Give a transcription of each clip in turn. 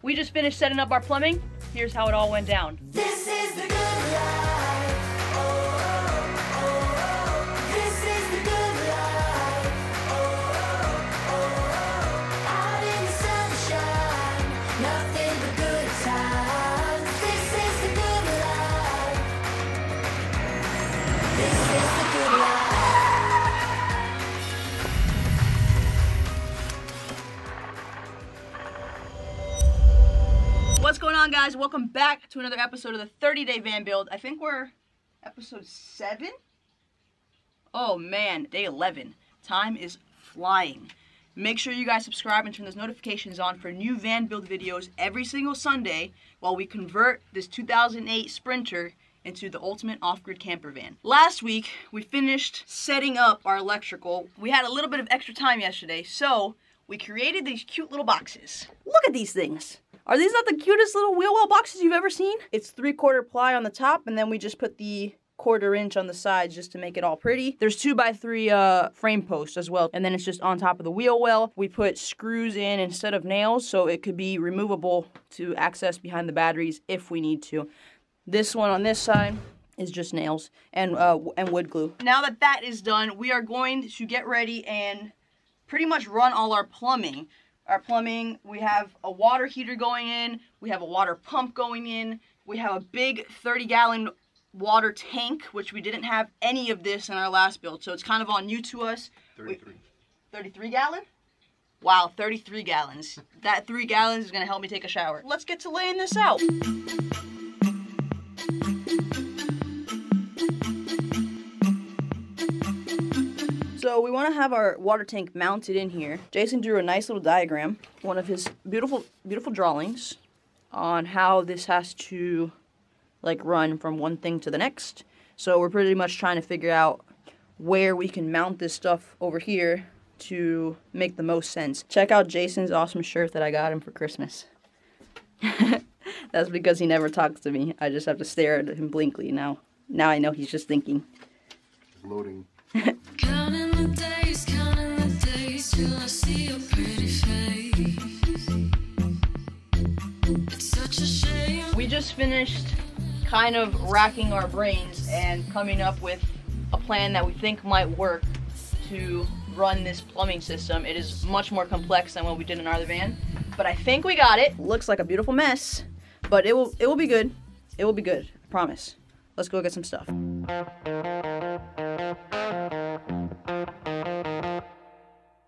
We just finished setting up our plumbing. Here's how it all went down. This is the good life. Oh, oh, oh. This is the good life. Oh, oh, oh. Out in the sunshine, nothing but good times. This is the good life. This is the good life. What's going on, guys? Welcome back to another episode of the 30-day van build. I think we're episode 7? Oh man, day 11. Time is flying. Make sure you guys subscribe and turn those notifications on for new van build videos every single Sunday while we convert this 2008 Sprinter into the ultimate off-grid camper van. Last week, we finished setting up our electrical. We had a little bit of extra time yesterday, so we created these cute little boxes. Look at these things. Are these not the cutest little wheel well boxes you've ever seen? It's 3/4 ply on the top, and then we just put the 1/4 inch on the sides just to make it all pretty. There's 2x3 frame posts as well, and then it's just on top of the wheel well. We put screws in instead of nails, so it could be removable to access behind the batteries if we need to. This one on this side is just nails and wood glue. Now that that is done, we are going to get ready and pretty much run all our plumbing. We have a water heater going in, we have a water pump going in, we have a big 30-gallon water tank, which we didn't have any of this in our last build, so it's kind of all new to us. 33. 33 gallon? Wow, 33 gallons. That 3 gallons is gonna help me take a shower. Let's get to laying this out. So we want to have our water tank mounted in here. Jason drew a nice little diagram, one of his beautiful drawings on how this has to like run from one thing to the next. So we're pretty much trying to figure out where we can mount this stuff over here to make the most sense. Check out Jason's awesome shirt that I got him for Christmas. That's because he never talks to me. I just have to stare at him blankly now. Now I know he's just thinking. Loading. Counting the days till I see your pretty face. It's such a shame. We just finished kind of racking our brains and coming up with a plan that we think might work to run this plumbing system. It is much more complex than what we did in our other van, but I think we got it. Looks like a beautiful mess, but it will be good. It will be good, I promise. Let's go get some stuff.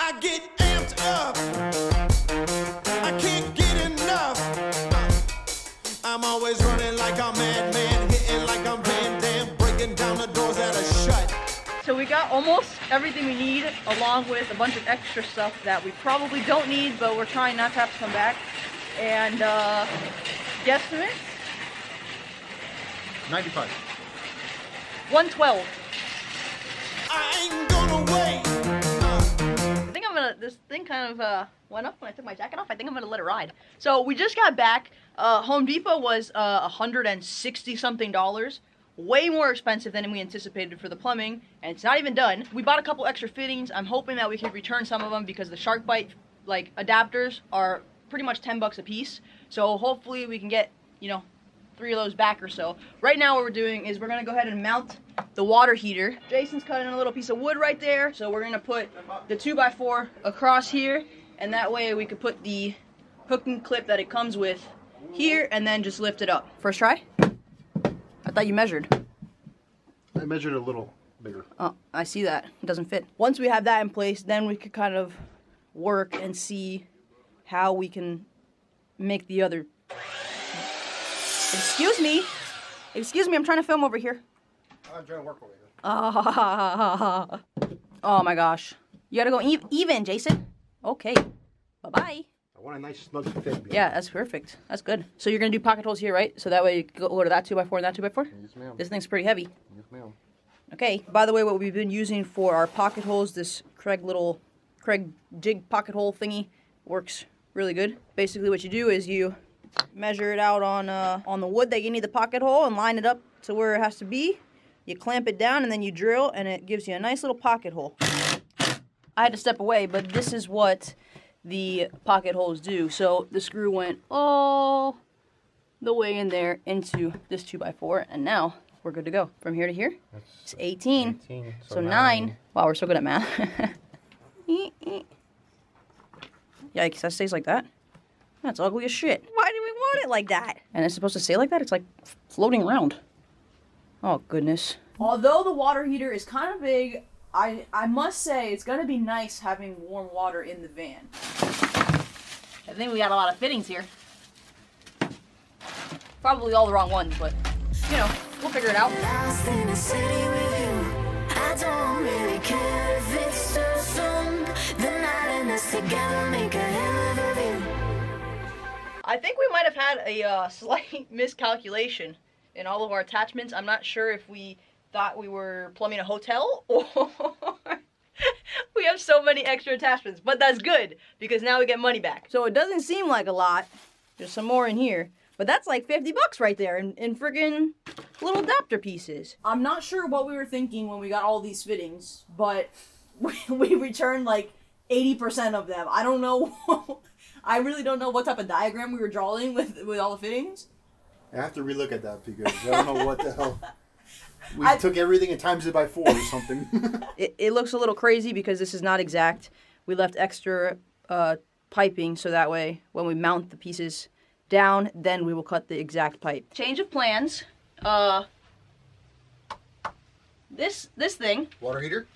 I get amped up. I can't get enough. I'm always running like a madman, hitting like I'm Van Damme, breaking down the doors that are shut. So we got almost everything we need, along with a bunch of extra stuff that we probably don't need, but we're trying not to have to come back. And guesstimate? 95. 112. I ain't gonna wait. I think this thing kind of went up when I took my jacket off. I think I'm gonna let it ride. So we just got back. Home Depot was $160 something. Way more expensive than we anticipated for the plumbing, and it's not even done. We bought a couple extra fittings. I'm hoping that we can return some of them because the shark bite like adapters are pretty much 10 bucks a piece. So hopefully we can get, you know, 3 of those back or so. Right now what we're doing is we're gonna go ahead and mount the water heater. Jason's cutting a little piece of wood right there, so we're gonna put the 2x4 across here, and that way we could put the hooking clip that it comes with here and then just lift it up. First try? I thought you measured. I measured a little bigger. Oh, I see that. It doesn't fit. Once we have that in place, then we could kind of work and see how we can make the other... Excuse me, I'm trying to film over here. I'm trying to work over here. Oh my gosh. You gotta go even, Jason. Okay. Bye-bye. I want a nice snug fit. Yeah, that's perfect. That's good. So you're gonna do pocket holes here, right? So that way you can go to that 2x4 and that 2x4? Yes, ma'am. This thing's pretty heavy. Yes, ma'am. Okay. By the way, what we've been using for our pocket holes, this Craig jig pocket hole thingy, works really good. Basically what you do is you measure it out on the wood that you need the pocket hole and line it up to where it has to be. You clamp it down and then you drill, and it gives you a nice little pocket hole. I had to step away, but this is what the pocket holes do. So the screw went all the way in there into this 2x4, and now we're good to go. From here to here, it's 18. So 9. Wow, we're so good at math. Yikes, that stays like that? That's ugly as shit. Why do we want it like that? And it's supposed to stay like that? It's like floating around. Oh, goodness. Although the water heater is kind of big, I must say it's going to be nice having warm water in the van. I think we got a lot of fittings here. Probably all the wrong ones, but, you know, we'll figure it out. Lost in the city with you. I don't really care if it's too soon. The night and us together make a hell of a view. I think we might have had a slight miscalculation in all of our attachments. I'm not sure if we thought we were plumbing a hotel or we have so many extra attachments, but that's good because now we get money back. So it doesn't seem like a lot. There's some more in here, but that's like 50 bucks right there in friggin' little adapter pieces. I'm not sure what we were thinking when we got all these fittings, but we returned like 80% of them. I don't know. I really don't know what type of diagram we were drawing with all the fittings. I have to relook at that because I don't know what the hell. We took everything and times it by 4 or something. It looks a little crazy because this is not exact. We left extra piping so that way when we mount the pieces down, then we will cut the exact pipe. Change of plans. This thing. Water heater?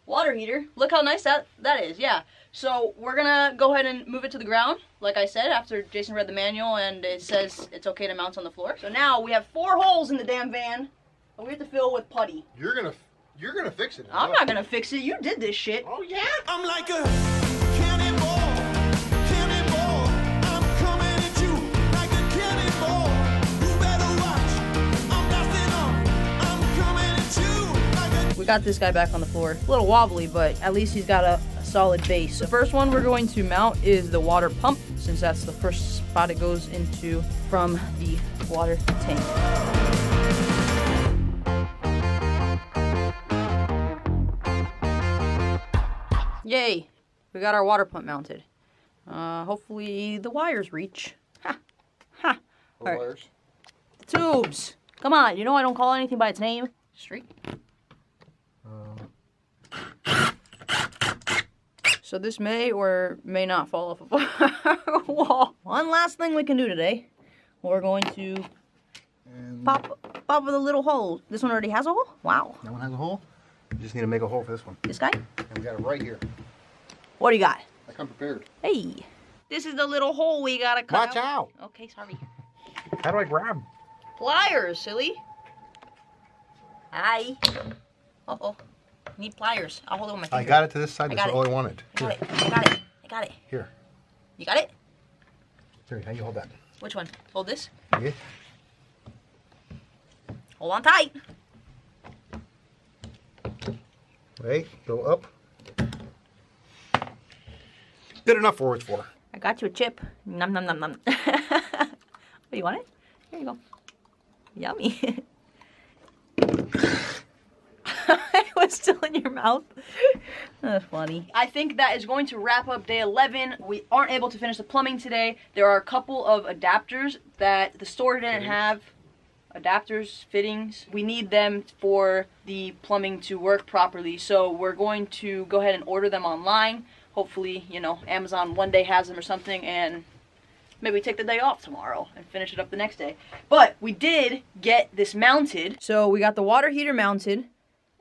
Water heater. Look how nice that is, yeah. So we're gonna go ahead and move it to the ground, like I said, after Jason read the manual and it says it's okay to mount on the floor. So now we have 4 holes in the damn van that we have to fill with putty. You're gonna fix it. I'm not gonna fix it. You did this shit. Oh yeah. I'm like a cannonball, cannonball. I'm coming at you like a cannonball. You better watch. I'm blasting off. I'm coming at you like a. We got this guy back on the floor. A little wobbly, but at least he's got a solid base. The first one we're going to mount is the water pump, since that's the first spot it goes into from the water tank. Yay! We got our water pump mounted. Hopefully the wires reach. Ha! Ha! What All right. wires? The tubes! Come on, you know I don't call anything by its name. Straight. So this may or may not fall off of our wall. One last thing we can do today. We're going to pop the little hole. This one already has a hole? Wow. That one has a hole? You just need to make a hole for this one. This guy? And we got it right here. What do you got? I come prepared. Hey. This is the little hole we gotta cut Watch out. Okay, sorry. How do I grab? Pliers, silly. Hi. Uh-oh. Need pliers. I'll hold it with my finger. I got it to this side. I That's got all it. I wanted. I got it. I got it. I got it. Here. You got it? Here, how you hold that? Which one? Hold this? Yeah. Hold on tight. Right, go up. Good enough for what it's for. I got you a chip. Nom nom nom nom. Oh, you want it? Here you go. Yummy. It was still in your mouth. That's funny. I think that is going to wrap up day 11. We aren't able to finish the plumbing today. There are a couple of adapters that the store didn't have. Adapters, fittings. We need them for the plumbing to work properly. So we're going to go ahead and order them online. Hopefully, you know, Amazon one day has them or something, and maybe take the day off tomorrow and finish it up the next day. But we did get this mounted. So we got the water heater mounted,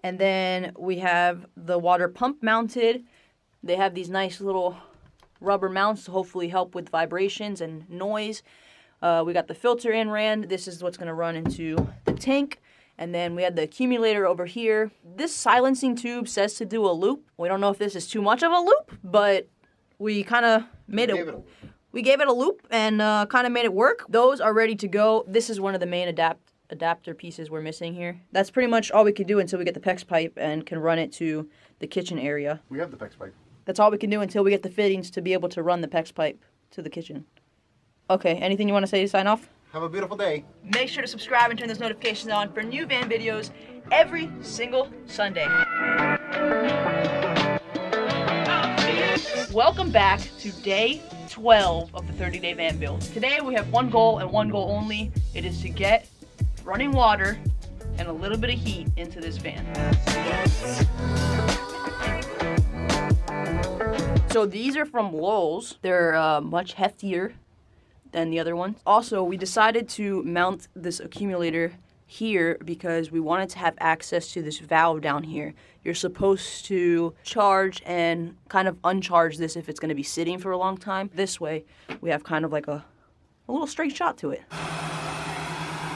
and then we have the water pump mounted. They have these nice little rubber mounts to hopefully help with vibrations and noise. We got the filter in ran. This is what's going to run into the tank. And then we had the accumulator over here. This silencing tube says to do a loop. We don't know if this is too much of a loop, but we kind of made it. We gave it a loop and kind of made it work. Those are ready to go. This is one of the main adapter pieces we're missing here. That's pretty much all we could do until we get the PEX pipe and can run it to the kitchen area. We have the PEX pipe. That's all we can do until we get the fittings to be able to run the PEX pipe to the kitchen. Okay, anything you want to say to sign off? Have a beautiful day. Make sure to subscribe and turn those notifications on for new van videos every single Sunday. Welcome back to day 12 of the 30-day van build. Today we have one goal and one goal only. It is to get running water and a little bit of heat into this van. So these are from Lowe's. They're much heftier than the other ones. Also, we decided to mount this accumulator here because we wanted to have access to this valve down here. You're supposed to charge and kind of uncharge this if it's going to be sitting for a long time. This way, we have kind of like a little straight shot to it.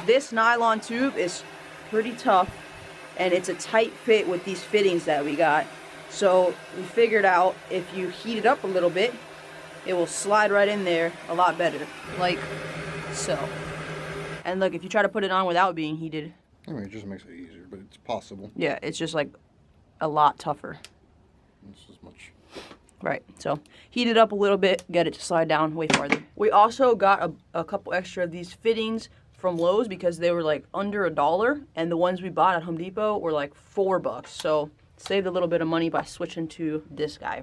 This nylon tube is pretty tough, and it's a tight fit with these fittings that we got. So we figured out if you heat it up a little bit, it will slide right in there a lot better, like so. And look, if you try to put it on without being heated. I mean, it just makes it easier, but it's possible. Yeah, it's just like a lot tougher. It's as much. Right, so heat it up a little bit, get it to slide down way farther. We also got a couple extra of these fittings from Lowe's because they were like under $1, and the ones we bought at Home Depot were like $4. So saved a little bit of money by switching to this guy.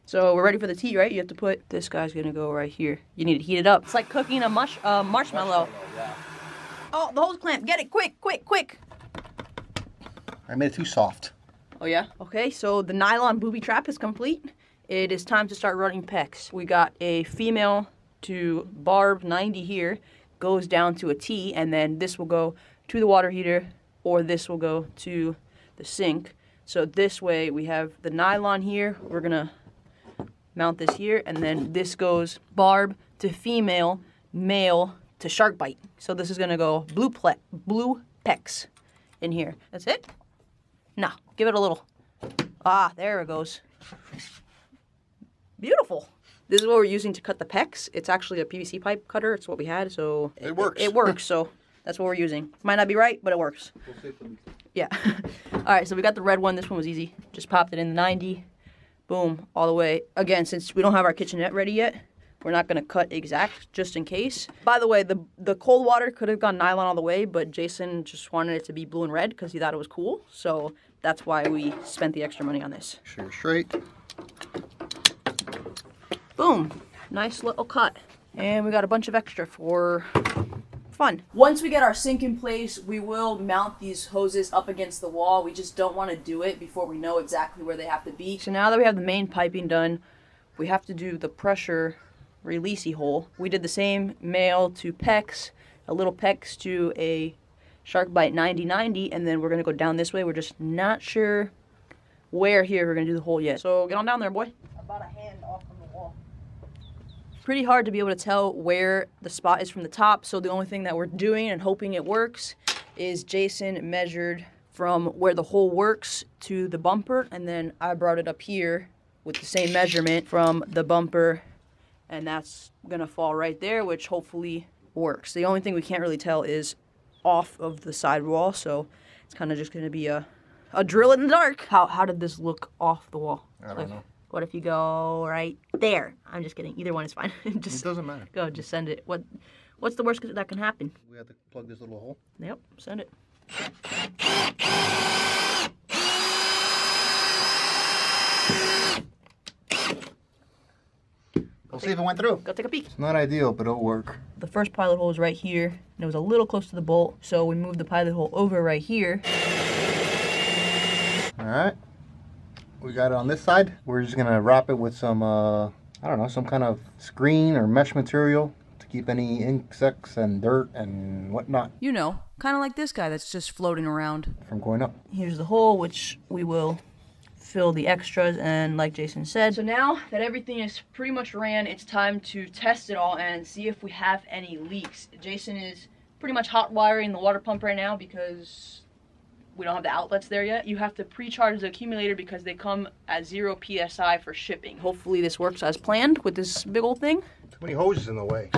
So we're ready for the tea, right? You have to put, this guy's gonna go right here. You need to heat it up. It's like cooking a marshmallow. Yeah. Oh, the hose clamp, get it, quick, quick, quick. I made it too soft. Oh yeah? Okay, so the nylon booby trap is complete. It is time to start running pecs. We got a female to barb 90 here, goes down to a T, and then this will go to the water heater, or this will go to the sink. So this way we have the nylon here. We're gonna mount this here, and then this goes barb to female, male to shark bite. So this is gonna go blue pecs in here. That's it? No, give it a little. Ah, there it goes. Beautiful. This is what we're using to cut the pecs. It's actually a PVC pipe cutter. It's what we had, so it works. It works, so that's what we're using. Might not be right, but it works. Yeah. All right, so we got the red one. This one was easy. Just popped it in the 90. Boom, all the way. Again, since we don't have our kitchenette ready yet, we're not gonna cut exact, just in case. By the way, the cold water could have gone nylon all the way, but Jason just wanted it to be blue and red because he thought it was cool. So that's why we spent the extra money on this. Sure, straight. Boom, nice little cut. And we got a bunch of extra for fun. Once we get our sink in place, we will mount these hoses up against the wall. We just don't want to do it before we know exactly where they have to be. So now that we have the main piping done, we have to do the pressure releasey hole. We did the same male to pecs, a little pecs to a shark bite 90-90, and then we're gonna go down this way. We're just not sure where here we're gonna do the hole yet. So get on down there, boy. About a hand off from the wall. Pretty hard to be able to tell where the spot is from the top, so the only thing that we're doing and hoping it works is Jason measured from where the hole works to the bumper, and then I brought it up here with the same measurement from the bumper, and that's gonna fall right there, which hopefully works. The only thing we can't really tell is off of the side wall, so it's kind of just gonna be a drill in the dark. How did this look off the wall? I don't know. What if you go right there? I'm just kidding. Either one is fine. Just It doesn't matter. go. Just send it. What's the worst that can happen? We have to plug this little hole. Yep. Send it. We'll see if it went through. Go take a peek. It's not ideal, but it'll work. The first pilot hole is right here, and it was a little close to the bolt, so we moved the pilot hole over right here. All right. We got it on this side. We're just gonna wrap it with some, I don't know, some kind of screen or mesh material to keep any insects and dirt and whatnot You know, kind of like this guy that's just floating around. from going up. Here's the hole, which we will fill the extras, and like Jason said. So now that everything is pretty much ran, it's time to test it all and see if we have any leaks. Jason is pretty much hot wiring the water pump right now because we don't have the outlets there yet. You have to pre-charge the accumulator because they come at 0 PSI for shipping. Hopefully this works as planned with this big old thing. Too many hoses in the way.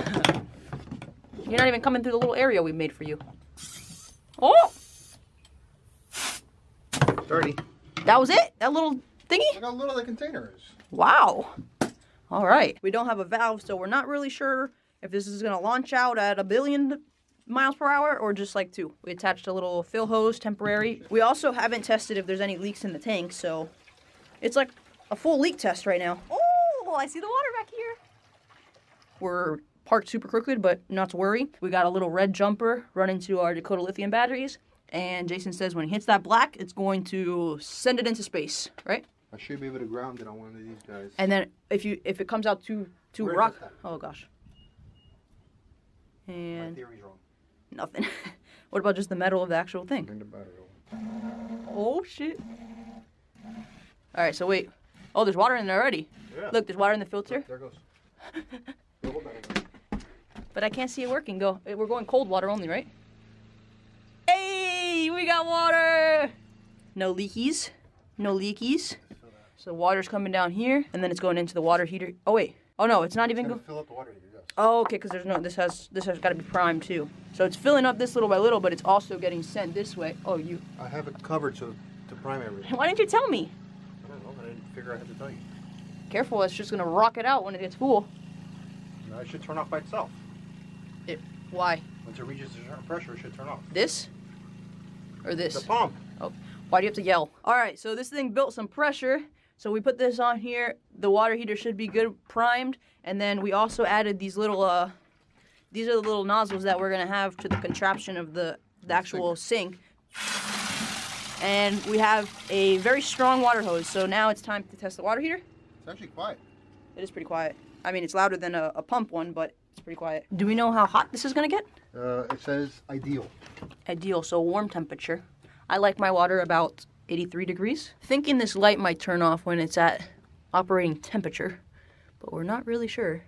You're not even coming through the little area we made for you. Oh! Dirty. That was it? That little thingy? Look how little the container is. Wow. All right. We don't have a valve, so we're not really sure if this is going to launch out at 1 billion miles per hour or just like 2. We attached a little fill hose, temporary. We also haven't tested if there's any leaks in the tank, so it's like a full leak test right now. Oh! careful. I see the water back here. We're parked super crooked, but not to worry. We got a little red jumper running to our Dakota lithium batteries. And Jason says when he hits that black, it's going to send it into space, right? I should be able to ground it on one of these guys. And then if it comes out too rock, oh gosh. My And theory's wrong. nothing. What about just the metal of the actual thing? Bring the battery over. Oh shit. All right, so wait. Oh, there's water in there already. Yeah. Look, there's water in the filter. There goes. Double battery. But I can't see it working. Go. We're going cold water only, right? Hey, we got water. No leakies. No leakies. So water's coming down here, and then it's going into the water heater. Oh wait. Oh no, it's not even going. Fill up the water heater, yes. Oh, okay, because there's no. This has got to be primed too. So it's filling up this little by little, but it's also getting sent this way. Oh, you. I have it covered to prime everything. Why didn't you tell me? I don't know. I didn't figure I had to tell you. Careful, it's just gonna rock it out when it gets full. No, it should turn off by itself. Why? Once it reaches a certain pressure, it should turn off. This? Or this? The pump. Oh, why do you have to yell? All right, so this thing built some pressure. So we put this on here. The water heater should be good primed. And then we also added these little, these are the little nozzles that we're gonna have to the contraption of the actual sink. And we have a very strong water hose. So now it's time to test the water heater. It's actually quiet. It is pretty quiet. I mean, it's louder than a pump one, but it's pretty quiet. Do we know how hot this is gonna get? It says ideal. Ideal, so warm temperature. I like my water about 83 degrees. Thinking this light might turn off when it's at operating temperature, but we're not really sure.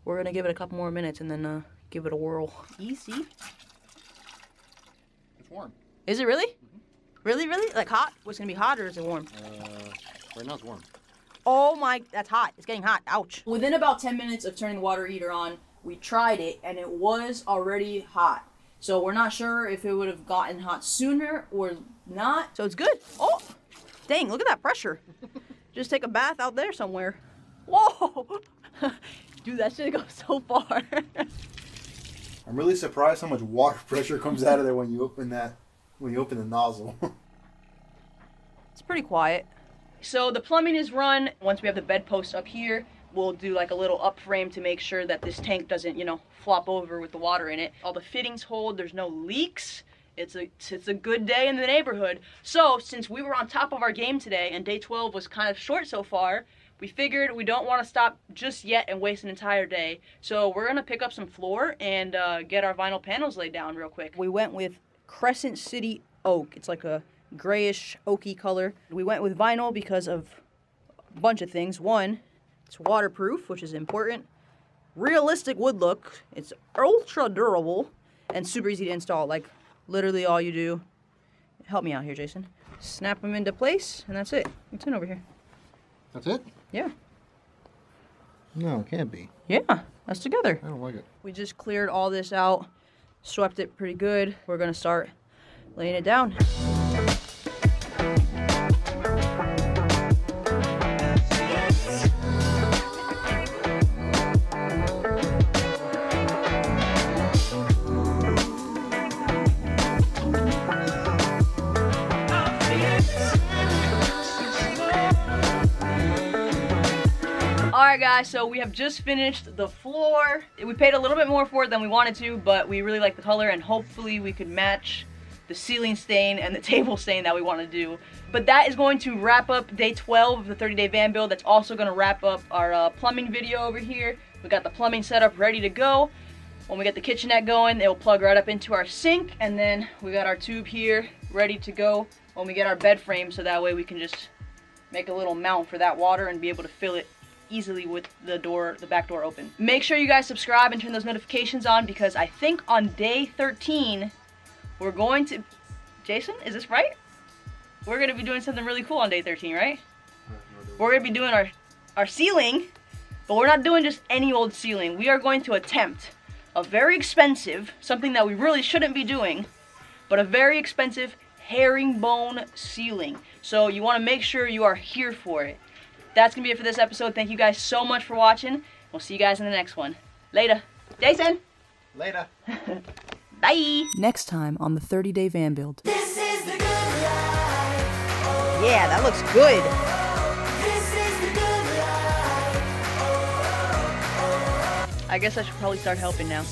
We're gonna give it a couple more minutes and then give it a whirl. Easy. It's warm. Is it really? Really, really? Like hot? What's gonna be hot or is it warm? Right now it's warm. Oh my, that's hot. It's getting hot. Ouch. Within about 10 minutes of turning the water heater on, we tried it and it was already hot. So we're not sure if it would have gotten hot sooner or not. So it's good. Oh, dang, look at that pressure. Just take a bath out there somewhere. Whoa. Dude, that shit goes so far. I'm really surprised how much water pressure comes out of there when you open the nozzle. It's pretty quiet. So the plumbing is run. Once we have the bedpost up here, we'll do like a little up frame to make sure that this tank doesn't, you know, flop over with the water in it. All the fittings hold, there's no leaks. It's a good day in the neighborhood. So since we were on top of our game today and day 12 was kind of short so far, we figured we don't want to stop just yet and waste an entire day. So we're gonna pick up some floor and get our vinyl panels laid down real quick. We went with Crescent City Oak. It's like a grayish oaky color. We went with vinyl because of a bunch of things. One, it's waterproof, which is important. Realistic wood look. It's ultra durable and super easy to install. Like literally all you do, help me out here, Jason. Snap them into place and that's it. It's in over here. That's it? Yeah. No, it can't be. Yeah, that's together. I don't like it. We just cleared all this out, swept it pretty good. We're gonna start laying it down. Alright guys, so we have just finished the floor. We paid a little bit more for it than we wanted to, but we really like the color and hopefully we could match the ceiling stain and the table stain that we want to do. But that is going to wrap up day 12 of the 30-day van build. That's also going to wrap up our plumbing video over here. We got the plumbing set up ready to go. When we get the kitchenette going, it will plug right up into our sink, and then we got our tube here ready to go when we get our bed frame, so that way we can just make a little mount for that water and be able to fill it easily with the back door open. Make sure you guys subscribe and turn those notifications on, because I think on day 13 we're going to, Jason, is this right? We're going to be doing something really cool on day 13, right? We're going to be doing our ceiling, but we're not doing just any old ceiling. We are going to attempt a very expensive, something that we really shouldn't be doing, but a very expensive herringbone ceiling. So you want to make sure you are here for it. That's going to be it for this episode. Thank you guys so much for watching. We'll see you guys in the next one. Later. Jason. Later. Bye. Next time on the 30-day van build. This is the good life. Yeah, that looks good. This is the good life. I guess I should probably start helping now.